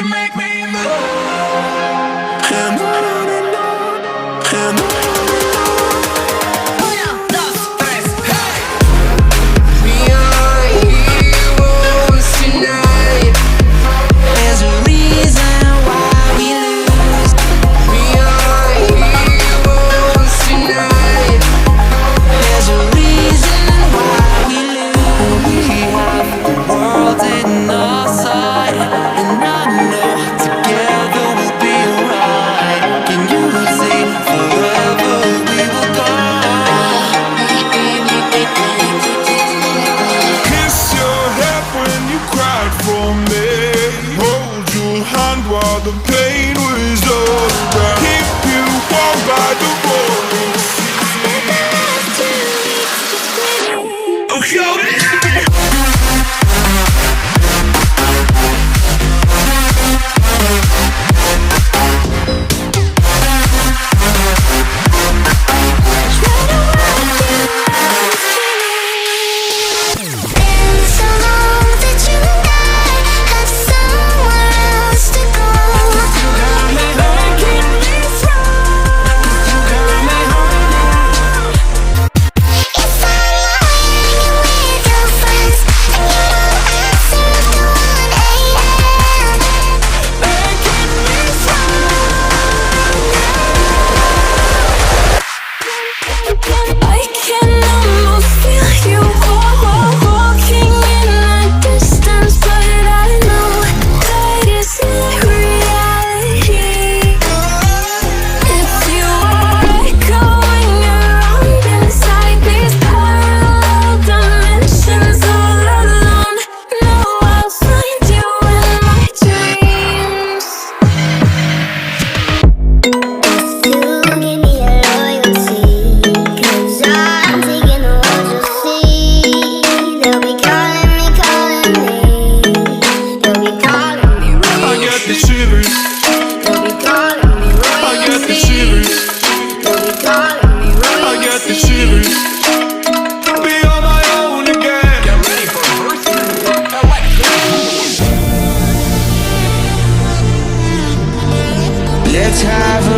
make me love. And on and on and on. Una, dos, tres, hey! We are heroes tonight. There's a reason why we lose. We are heroes tonight. There's a reason why we lose. We have the world in our sight, and I know together we'll be alright. Can you see forever we will go? Kiss your head when you cried for me. Hold your hand while the pain was over. Keep you warm by the rolling sea. Oh, yo. Let's have a